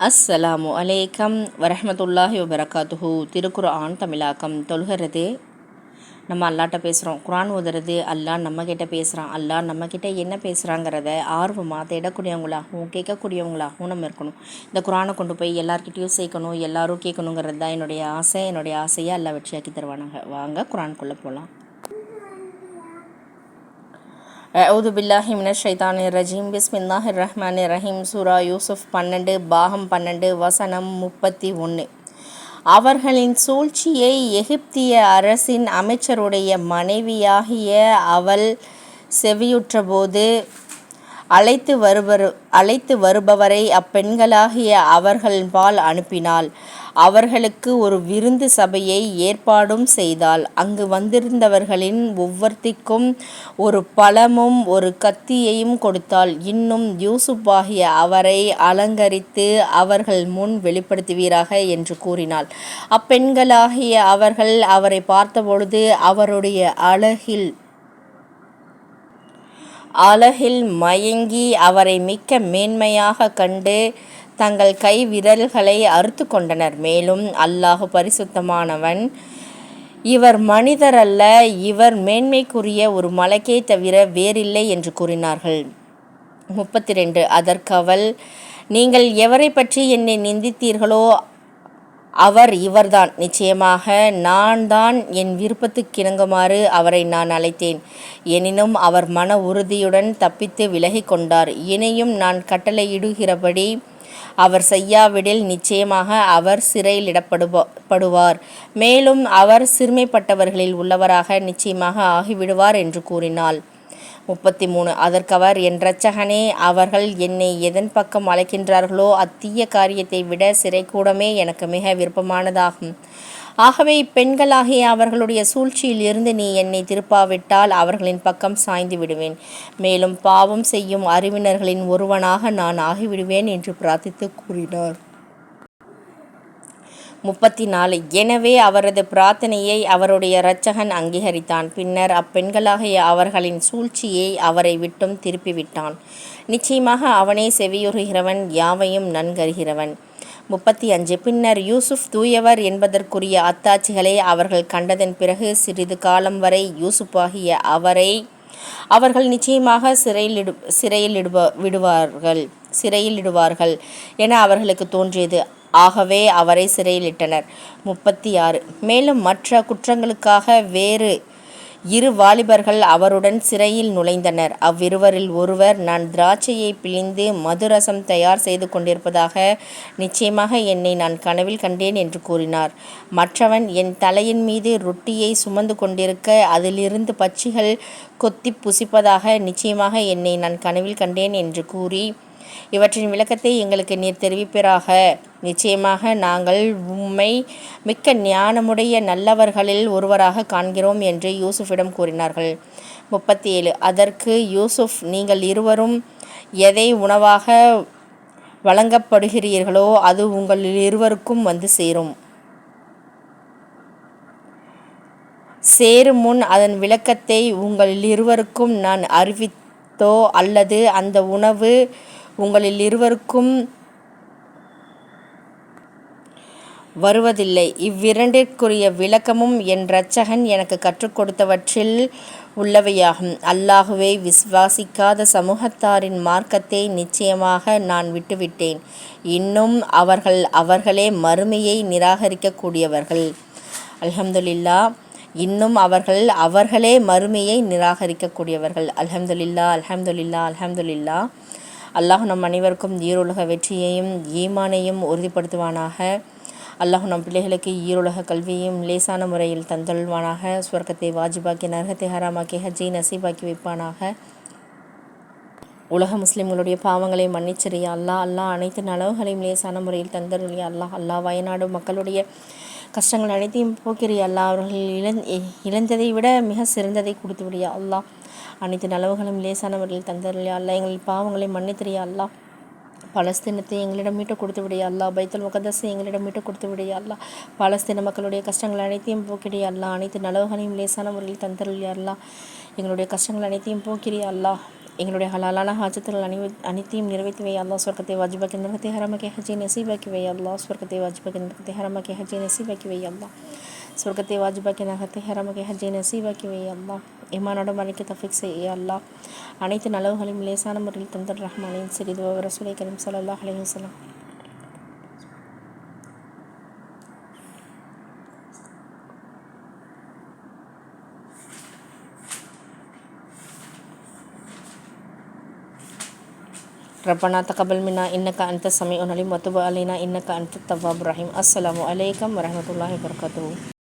அஸ்ஸலாமு அலைக்கம் வரஹ்மத்துல்லாஹி வபரகாத்துஹு. திருக்குர்ஆன் தமிழாக்கம். தொழுகிறது நம்ம அல்லாட்ட பேசுகிறோம். குர்ஆன் ஓதுறது அல்லாஹ் நம்மக்கிட்ட பேசுகிறான். அல்லாஹ் நம்மக்கிட்ட என்ன பேசுகிறாங்கிறத ஆர்வமாக தேடக்கூடியவங்களாகவும் கேட்கக்கூடியவங்களாகவும் நம்ம இருக்கணும். இந்த குர்ஆனை கொண்டு போய் எல்லார்கிட்டையும் சேர்க்கணும், எல்லாரும் கேட்கணுங்கிறது தான் என்னுடைய ஆசை. என்னுடைய ஆசையை அல்லாஹ் வெற்றியாக்கி தருவானாங்க. வாங்க குர்ஆனுக்குள்ளே போகலாம். அவுது பில்லாஹி மினஷ் ஷைத்தானிர் ரஜீம். பிஸ்மில்லாஹிர் ரஹ்மானிர் ரஹீம். சூரா யூசுஃப் 12 பாகம் 12 வசனம் 31. அவர்களின் சூழ்ச்சியை எகிப்திய அரசின் அமைச்சருடைய மனைவியாகிய அவள் செவியுற்றபோது அழைத்து வருபவரை அப்பெண்களாகிய அவர்கள்பால் அனுப்பினாள். அவர்களுக்கு ஒரு விருந்து சபையை ஏற்பாடும் செய்தாள். அங்கு வந்திருந்தவர்களின் ஒவ்வொருத்திக்கும் ஒரு பழமும் ஒரு கத்தியையும் கொடுத்தாள். இன்னும் யூசுப்பாகிய அவரை அலங்கரித்து அவர்கள் முன் வெளிப்படுத்துவீராக என்று கூறினாள். அப்பெண்களாகிய அவர்கள் அவரை பார்த்தபொழுது அவருடைய அழகில் மயங்கி அவரை மிக்க மேன்மையாக கண்டு தங்கள் கை விரல்களை அறுத்து கொண்டனர். மேலும் அல்லாஹ் பரிசுத்தமானவன், இவர் மனிதர் அல்ல, இவர் மேன்மைக்குரிய ஒரு மலக்கே தவிர வேறில்லை என்று கூறினார்கள். 32. அதற்கவள், நீங்கள் எவரை பற்றி என்னை நிந்தித்தீர்களோ அவர் இவர்தான். நிச்சயமாக நான் தான் என் விருப்பத்துக்கிணங்குமாறு அவரை நான் அழைத்தேன். எனினும் அவர் மன உறுதியுடன் தப்பித்து விலகி கொண்டார். இனியும் நான் கட்டளையிடுகிறபடி அவர் செய்யாவிடில் நிச்சயமாக அவர் சிறையிலிடப்படுவார். மேலும் அவர் சிறுமைப்பட்டவர்களில் உள்ளவராக நிச்சயமாக ஆகிவிடுவார் என்று கூறினாள். 33. அதற்கவர், என் இரட்சகனே, அவர்கள் என்னை எதன் பக்கம் அழைக்கின்றார்களோ அத்தீய காரியத்தை விட சிறைக்கூடமே எனக்கு மிக விருப்பமானதாகும். ஆகவே இப்பெண்களாகிய அவர்களுடைய சூழ்ச்சியில் இருந்து நீ என்னை திருப்பாவிட்டால் அவர்களின் பக்கம் சாய்ந்து விடுவேன். மேலும் பாவம் செய்யும் அறிவினர்களின் ஒருவனாக நான் ஆகிவிடுவேன் என்று பிரார்த்தித்து கூறினார். 34. எனவே அவரது பிரார்த்தனையை அவருடைய இரட்சகன் அங்கீகரித்தான். பின்னர் அப்பெண்களாகிய அவர்களின் சூழ்ச்சியை அவரை விட்டும் திருப்பிவிட்டான். நிச்சயமாக அவனே செவியுறுகிறவன், யாவையும் நன்கறிகிறவன். 35. பின்னர் யூசுப் தூயவர் என்பதற்குரிய அத்தாட்சிகளை அவர்கள் கண்டதன் பிறகு சிறிது காலம் வரை யூசுப்பாகிய அவரை அவர்கள் நிச்சயமாக சிறையிலிடுவார்கள் என அவர்களுக்கு தோன்றியது. ஆகவே அவரை சிறையிலிட்டனர். 36. மேலும் மற்ற குற்றங்களுக்காக வேறு 2 வாலிபர்கள் அவருடன் சிறையில் நுழைந்தனர். அவ்விருவரில் ஒருவர், நான் திராட்சையை பிழிந்து மதுரசம் தயார் செய்து கொண்டிருப்பதாக நிச்சயமாக என்னை நான் கனவில் கண்டேன் என்று கூறினார். மற்றவன், என் தலையின் மீது ரொட்டியை சுமந்து கொண்டிருக்க அதிலிருந்து பட்சிகள் கொத்தி புசிப்பதாக நிச்சயமாக என்னை நான் கனவில் கண்டேன் என்று கூறி, இவற்றின் விளக்கத்தை எங்களுக்கு நீர் தெரிவிப்பீராக. நிச்சயமாக நாங்கள் உம்மை மிக்க ஞானமுடைய நல்லவர்களில் ஒருவராக காண்கிறோம் என்று யூசுஃபிடம் கூறினார்கள். 37. அதற்கு யூசுப், நீங்கள் இருவரும் எதை உணவாக வழங்கப்படுகிறீர்களோ அது உங்கள் இருவருக்கும் வந்து சேரும் முன் அதன் விளக்கத்தை உங்களில் இருவருக்கும் நான் அறிவித்தோ அல்லது அந்த உணவு உங்களில் இருவருக்கும் வருவதில்லை. இவ்விரண்டிற்குரிய விளக்கமும் என் இரட்சகன் எனக்கு கற்றுக் கொடுத்தவற்றில் உள்ளவையாகும். அல்லாஹுவை விசுவாசிக்காத சமூகத்தாரின் மார்க்கத்தை நிச்சயமாக நான் விட்டுவிட்டேன். இன்னும் அவர்களே மறுமையை நிராகரிக்கக்கூடியவர்கள். அல்ஹம்துலில்லாஹ். இன்னும் அவர்களே மறுமையை நிராகரிக்கக்கூடியவர்கள். அல்ஹம்துலில்லாஹ், அல்ஹம்துலில்லாஹ், அல்ஹம்துலில்லாஹ். அல்லாஹ் நம் அனைவருக்கும் ஈருலக வெற்றியையும் ஈமானையும் உறுதிப்படுத்துவானாக. அல்லாஹ் நம் பிள்ளைகளுக்கு ஈருலக கல்வியையும் லேசான முறையில் தந்தல்வானாக. சுவர்க்கத்தை வாஜிபாக்கி நரகத்தை ஹராமாக்கி ஹஜ்ஜை நசீபாக்கி வைப்பானாக. உலக முஸ்லிம்களுடைய பாவங்களை மன்னிச்சிறியா அல்லாஹ். அல்லாஹ் அனைத்து நலவுகளையும் லேசான முறையில் தந்தருளியா அல்லாஹ். அல்லாஹ் வயநாடு மக்களுடைய கஷ்டங்கள் அனைத்தையும் போக்கிறியா அல்லாஹ். அவர்கள் இழந்ததை விட மிக சிறந்ததை கொடுத்து விடியா அல்லாஹ். அனைத்து நலவுகளும் லேசான முறையில் தந்தருளியா அல்லாஹ். எங்கள் பாவங்களை மன்னித்திரியா அல்லாஹ். பலஸ்தீனத்தை எங்களிடம் மீட்டு கொடுத்து விடியா அல்லாஹ். பைத்துல் முகத்தஸை எங்களிடம் மீட்டு கொடுத்து விடியா அல்லாஹ். பாலஸ்தீன மக்களுடைய கஷ்டங்கள் அனைத்தையும் போக்கிறியா அல்லாஹ். அனைத்து நலவுகளையும் லேசான முறையில் தந்தருளியா அல்லாஹ். எங்களுடைய கஷ்டங்கள் அனைத்தையும் போக்கிறியா அல்லாஹ். எங்களுடைய ஹலாலான ஹாஜத்துகள் அனைத்தையும் நிறைவேற்றி வை அல்லாஹ். சொர்க்கத்தை வாஜிபாக்கி நரகத்தை ஹராமாக்கி ஹஜ்ஜை நசீபாக்கி வை அல்லாஹ். சொர்க்கத்தை வாஜிபாக்கி நரகத்தை ஹராமாக்கி ஹஜ்ஜை நசீபாக்கி வை அல்லாஹ். சொர்க்கத்தை வாஜிபாக்கி நரகத்தை ஹராமாக்கி ஹஜ்ஜை நசீபாக்கி வை அல்லாஹ். ஈமானோட மலைக்கு தஃபீக் செய்ய அல்லாஹ். அனைத்து நலவுகளையும் லேசான முறையில் தந்தர் ரஹ்மானின் சிறிது ரசூலை கரீம் ஸல்லல்லாஹு அலைஹி வஸல்லம் ربنا تقبل منا إنك أنت السميع العليم وتب علينا إنك أنت التواب الرحيم. السلام عليكم ورحمة الله وبركاته.